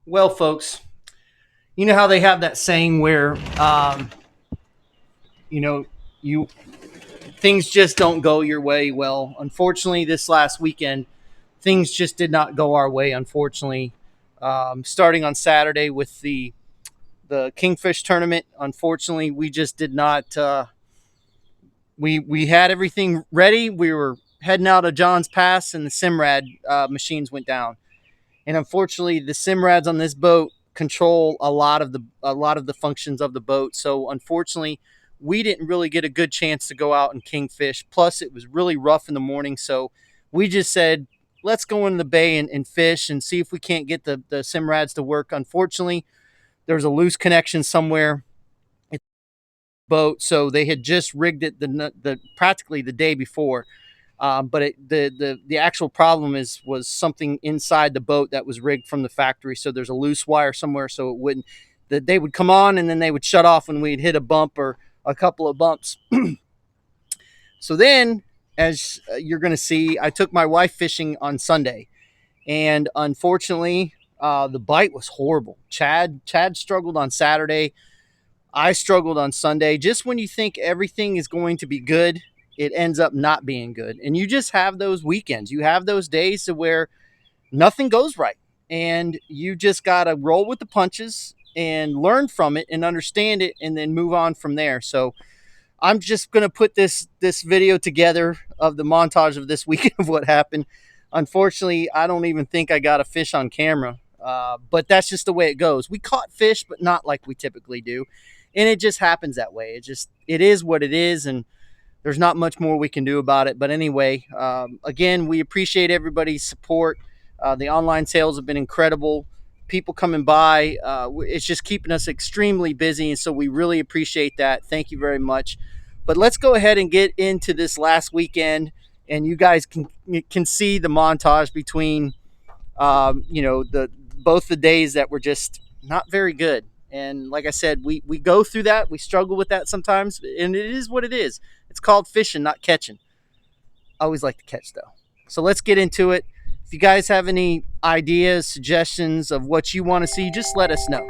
Well, folks, you know how they have that saying where, you know, you things just don't go your way. Well, unfortunately, this last weekend, things just did not go our way. Unfortunately, starting on Saturday with the Kingfish tournament, unfortunately, we just did not. We had everything ready. We were heading out of John's Pass, and the Simrad machines went down. And unfortunately, the Simrads on this boat control a lot of the functions of the boat. So unfortunately, we didn't really get a good chance to go out and kingfish. Plus, it was really rough in the morning, so we just said, let's go in the bay and fish and see if we can't get the Simrads to work. Unfortunately, there was a loose connection somewhere in the boat, so they had just rigged it the practically the day before. But the actual problem was something inside the boat that was rigged from the factory. So there's a loose wire somewhere, so it wouldn't. That they would come on and then they would shut off when we'd hit a bump or a couple of bumps. So then, as you're going to see, I took my wife fishing on Sunday, and unfortunately, the bite was horrible. Chad struggled on Saturday. I struggled on Sunday. Just when you think everything is going to be good, it ends up not being good. And you just have those weekends. You have those days to where nothing goes right. And you just got to roll with the punches and learn from it and understand it and then move on from there. So I'm just going to put this video together of the montage of this weekend of what happened. Unfortunately, I don't even think I got a fish on camera. But that's just the way it goes. We caught fish, but not like we typically do. And it just happens that way. It is what it is. And there's not much more we can do about it. But anyway, again, we appreciate everybody's support. The online sales have been incredible. People coming by. It's just keeping us extremely busy. And so we really appreciate that. Thank you very much. But let's go ahead and get into this last weekend. And you guys can see the montage between, both the days that were just not very good. And like I said, we go through that. We struggle with that sometimes. And it is what it is. It's called fishing, not catching. I always like to catch, though. So let's get into it. If you guys have any ideas, suggestions of what you want to see, just let us know.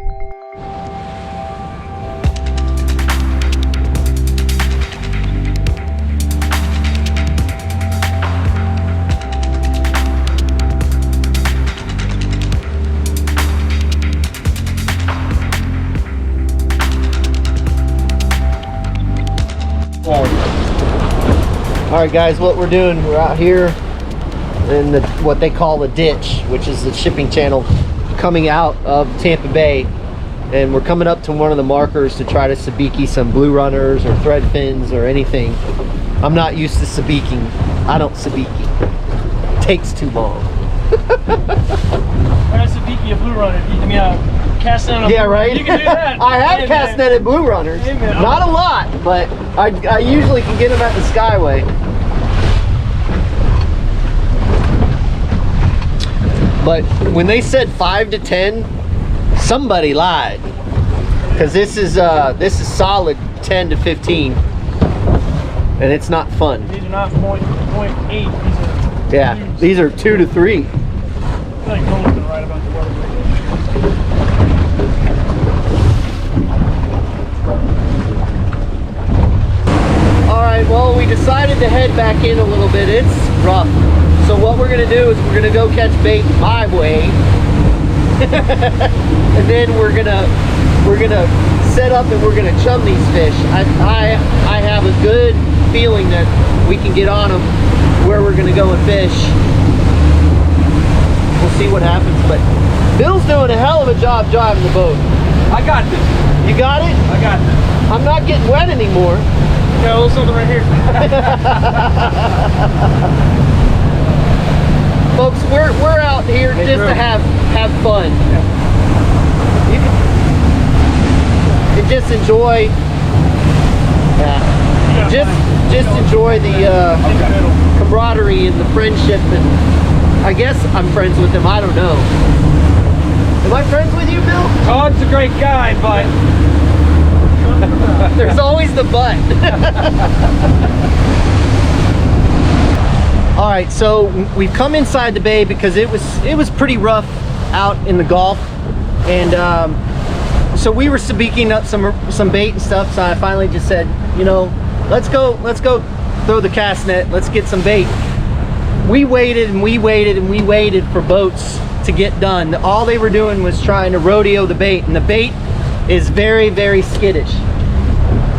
All right, guys, what we're doing, we're out here in what they call the ditch, which is the shipping channel coming out of Tampa Bay, and we're coming up to one of the markers to try to sabiki some blue runners or thread fins or anything. I'm not used to sabiking. I don't sabiki. It takes too long. I sabiki a blue runner. I mean, cast net on yeah, blue right. Runner. You can do that. I have cast netted blue runners. Hey, not a lot, but I usually can get them at the Skyway. But when they said 5 to 10, somebody lied, because this is solid 10 to 15, and it's not fun. These are not 0.8. These are yeah, these are 2 to 3. I feel like no one's gonna write about the weather. All right, well, we decided to head back in a little bit. It's rough. So what we're gonna do is we're gonna go catch bait my way, and then we're gonna set up and we're gonna chum these fish. I have a good feeling that we can get on them where we're gonna go and fish. We'll see what happens, but Bill's doing a hell of a job driving the boat. I got this. You got it? I got this. I'm not getting wet anymore. Got a little something right here. Folks, we're out here just to have fun. You can just enjoy. Just enjoy the camaraderie and the friendship, and I guess I'm friends with him. I don't know. Am I friends with you, Bill? Todd's a great guy, but there's always the but. All right, so we've come inside the bay because it was pretty rough out in the Gulf. And so we were speaking up some bait and stuff. So I finally just said, you know, let's go throw the cast net. Let's get some bait. We waited and we waited and we waited for boats to get done. All they were doing was trying to rodeo the bait, and the bait is very, very skittish.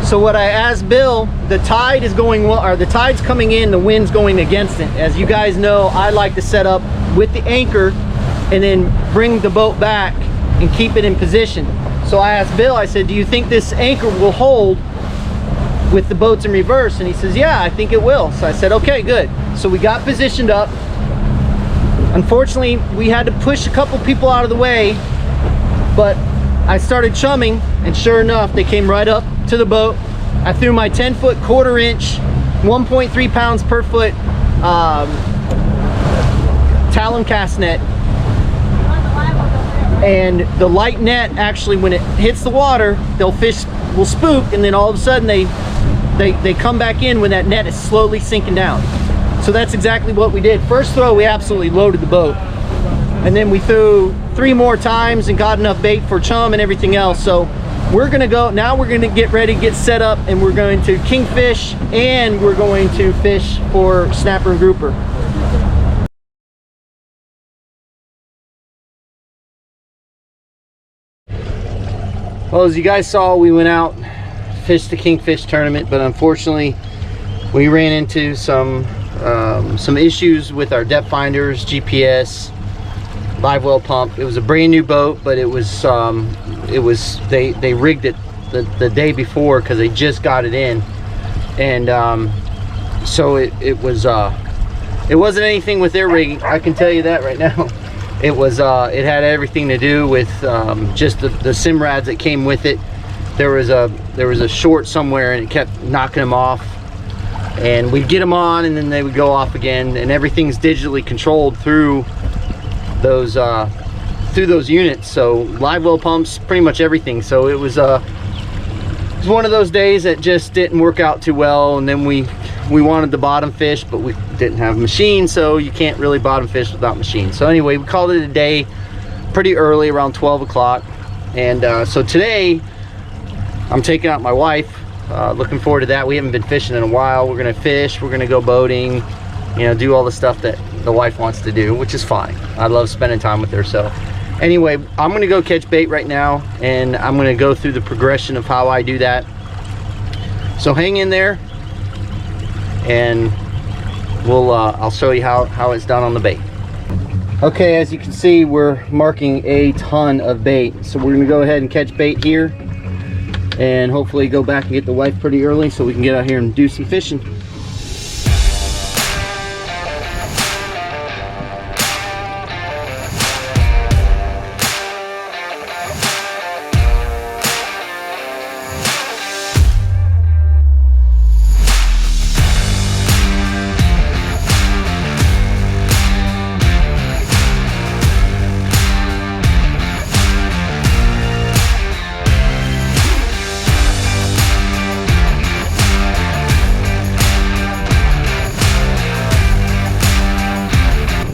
So what I asked Bill, the tide is going well, or the tide's coming in, the wind's going against it. As you guys know, I like to set up with the anchor and then bring the boat back and keep it in position. So I asked Bill, I said, do you think this anchor will hold with the boats in reverse? And he says, yeah, I think it will. So I said, okay, good. So we got positioned up. Unfortunately, we had to push a couple people out of the way, but I started chumming, and sure enough, they came right up to the boat. I threw my 10-foot 1/4 inch, 1.3 pounds per foot talon cast net. And the light net, actually, when it hits the water, they'll fish will spook, and then all of a sudden they come back in when that net is slowly sinking down. So that's exactly what we did. First throw, we absolutely loaded the boat, and then we threw 3 more times and got enough bait for chum and everything else. So we're gonna go now. We're gonna get ready, get set up, and we're going to kingfish, and we're going to fish for snapper and grouper. Well, as you guys saw, we went out, fished the kingfish tournament, but unfortunately we ran into some issues with our depth finders, GPS, live well pump. It was a brand new boat, but they rigged it the day before because they just got it in, and so it wasn't anything with their rigging, I can tell you that right now. It had everything to do with just the sim rads that came with it. There was a short somewhere, and it kept knocking them off, and we'd get them on and then they would go off again, and everything's digitally controlled through those units. So live well pumps, pretty much everything. So it was one of those days that just didn't work out too well, and then we wanted the bottom fish, but we didn't have machine, so you can't really bottom fish without machine. So anyway, we called it a day pretty early, around 12 o'clock. And so today I'm taking out my wife. Looking forward to that. We haven't been fishing in a while. We're gonna fish, we're gonna go boating, you know, do all the stuff that the wife wants to do, which is fine. I love spending time with her. So anyway, I'm gonna go catch bait right now, and I'm gonna go through the progression of how I do that. So hang in there, and I'll show you how it's done on the bait. Okay, as you can see, we're marking a ton of bait. So we're gonna go ahead and catch bait here, and hopefully go back and get the wife pretty early so we can get out here and do some fishing.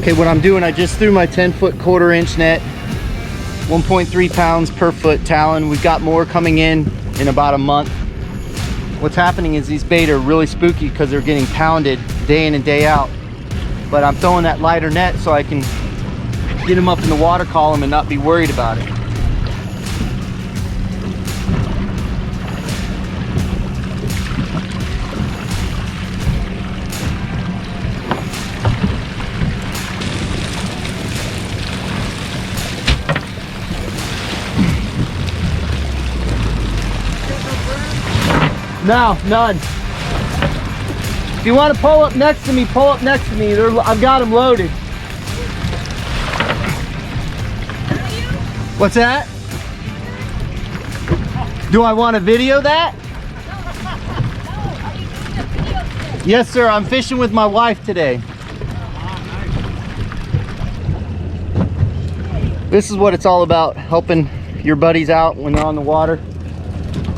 Okay, what I'm doing, I just threw my 10-foot 1/4 inch net, 1.3 pounds per foot talon. We've got more coming in about a month. What's happening is these bait are really spooky because they're getting pounded day in and day out. But I'm throwing that lighter net so I can get them up in the water column and not be worried about it. No, none. If you want to pull up next to me, pull up next to me. I've got them loaded. What's that? Do I want to video that? Yes, sir. I'm fishing with my wife today. This is what it's all about, helping your buddies out when they're on the water.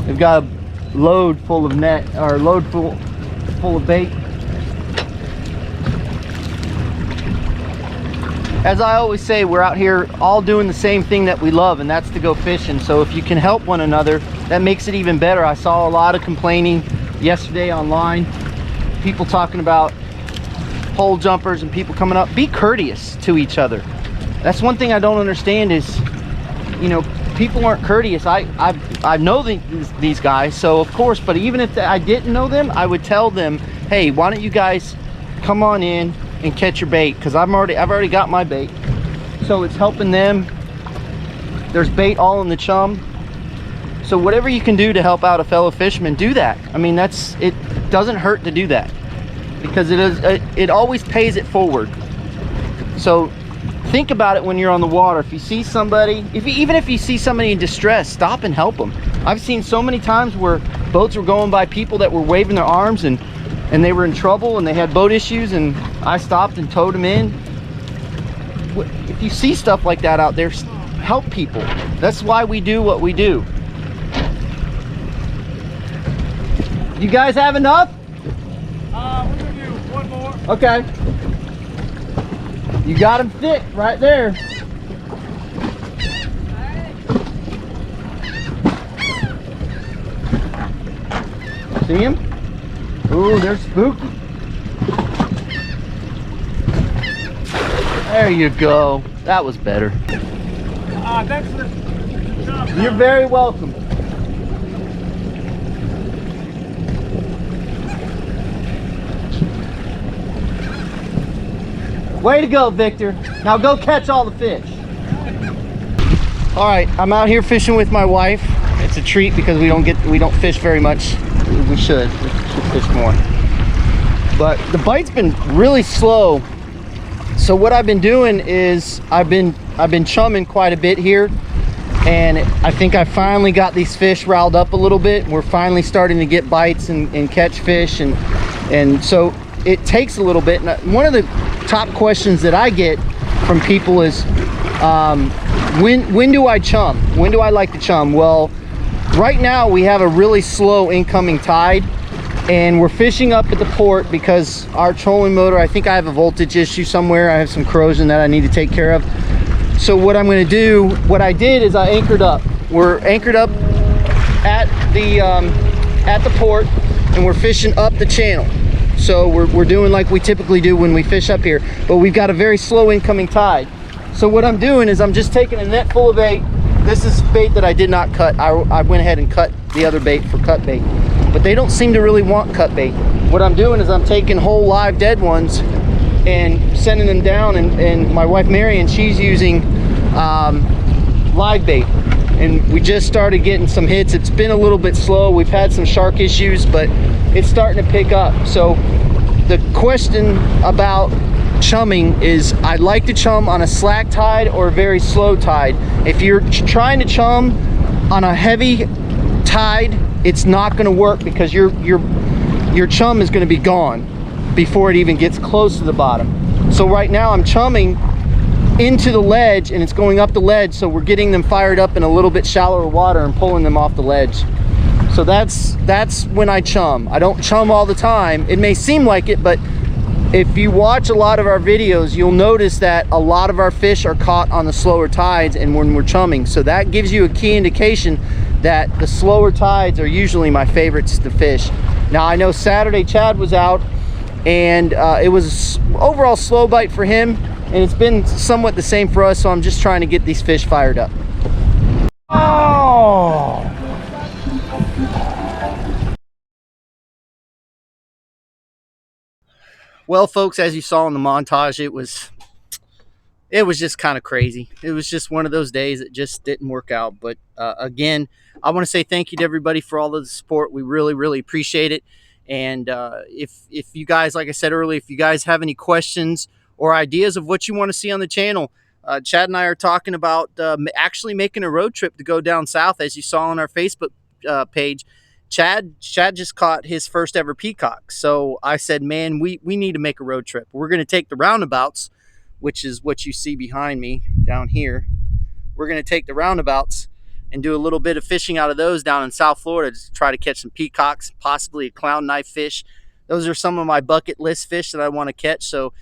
They've got a load full of net, or load full of bait. as I always say, we're out here all doing the same thing that we love, and that's to go fishing. So if you can help one another, that makes it even better. I saw a lot of complaining yesterday online, people talking about pole jumpers and people coming up. Be courteous to each other. That's one thing I don't understand is, you know, people aren't courteous. I know these guys, so of course, but even if I didn't know them, I would tell them, hey, why don't you guys come on in and catch your bait, because I've already got my bait. So it's helping them. There's bait all in the chum. So whatever you can do to help out a fellow fisherman, do that. I mean, it doesn't hurt to do that, because it always pays it forward. So think about it when you're on the water. If you see somebody, even if you see somebody in distress, stop and help them. I've seen so many times where boats were going by people that were waving their arms and they were in trouble and they had boat issues, and I stopped and towed them in. If you see stuff like that out there, help people. That's why we do what we do. You guys have enough? We're gonna do one more. Okay. You got them thick right there. See him? Ooh, they're spooky. There you go. That was better. Thanks for the job. You're very welcome. Way to go, Victor. Now go catch all the fish. All right, I'm out here fishing with my wife. It's a treat because we don't fish very much. We should fish more. But the bite's been really slow. So what I've been doing is I've been chumming quite a bit here, and I think I finally got these fish riled up a little bit. We're finally starting to get bites and catch fish, and so it takes a little bit. And one of the top questions that I get from people is when do I chum? When do I like to chum? Well, right now we have a really slow incoming tide, and we're fishing up at the port because our trolling motor, I think I have a voltage issue somewhere. I have some corrosion that I need to take care of. So what I'm going to do, what I did is I anchored up. We're anchored up at the port, and we're fishing up the channel. So we're doing like we typically do when we fish up here, but we've got a very slow incoming tide. So what I'm doing is I'm just taking a net full of bait. This is bait that I did not cut. I went ahead and cut the other bait for cut bait, but they don't seem to really want cut bait. What I'm doing is I'm taking whole live dead ones and sending them down, and my wife Marion, she's using live bait, and we just started getting some hits. It's been a little bit slow. We've had some shark issues, but it's starting to pick up. So the question about chumming is, I like to chum on a slack tide or a very slow tide. If you're trying to chum on a heavy tide, it's not going to work because your chum is going to be gone before it even gets close to the bottom. So right now I'm chumming into the ledge, and it's going up the ledge, so we're getting them fired up in a little bit shallower water and pulling them off the ledge. So that's when I chum. I don't chum all the time. It may seem like it, but if you watch a lot of our videos, you'll notice that a lot of our fish are caught on the slower tides and when we're chumming. So that gives you a key indication that the slower tides are usually my favorites to fish. Now I know Saturday Chad was out, and it was overall slow bite for him, and it's been somewhat the same for us, so I'm just trying to get these fish fired up. Oh! Well, folks, as you saw in the montage, it was just kind of crazy. It was just one of those days that just didn't work out. But again, I want to say thank you to everybody for all of the support. We really, really appreciate it. And if you guys, like I said earlier, if you guys have any questions or ideas of what you want to see on the channel, Chad and I are talking about actually making a road trip to go down south. As you saw on our Facebook page, Chad just caught his first ever peacock. So I said, man, we need to make a road trip. We're going to take the roundabouts, which is what you see behind me down here. We're going to take the roundabouts and do a little bit of fishing out of those down in South Florida to try to catch some peacocks, possibly a clown knife fish. Those are some of my bucket list fish that I want to catch. So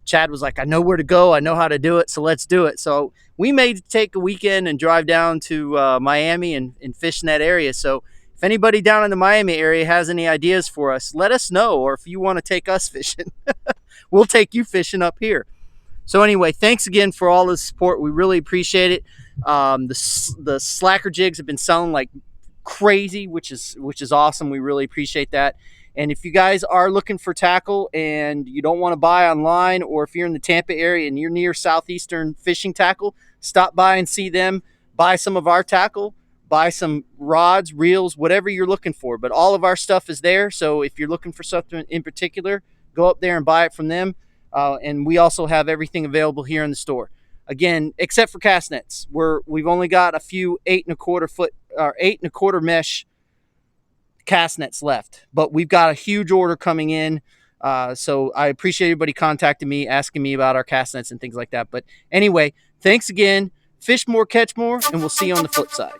Chad was like, I know where to go. I know how to do it. So let's do it. So we may take a weekend and drive down to Miami and fish in that area. So if anybody down in the Miami area has any ideas for us, let us know. Or if you want to take us fishing, we'll take you fishing up here. So anyway, thanks again for all the support. We really appreciate it. The slacker jigs have been selling like crazy, which is awesome. We really appreciate that. And if you guys are looking for tackle and you don't want to buy online, or if you're in the Tampa area and you're near Southeastern Fishing Tackle, stop by and see them. Buy some of our tackle, buy some rods, reels, whatever you're looking for. But all of our stuff is there. So if you're looking for something in particular, go up there and buy it from them. And we also have everything available here in the store. Again, except for cast nets, we've only got a few 8.25 foot or 8.25 mesh cast nets left, but we've got a huge order coming in. So I appreciate everybody contacting me, asking me about our cast nets and things like that. But anyway, thanks again. Fish more, catch more, and we'll see you on the flip side.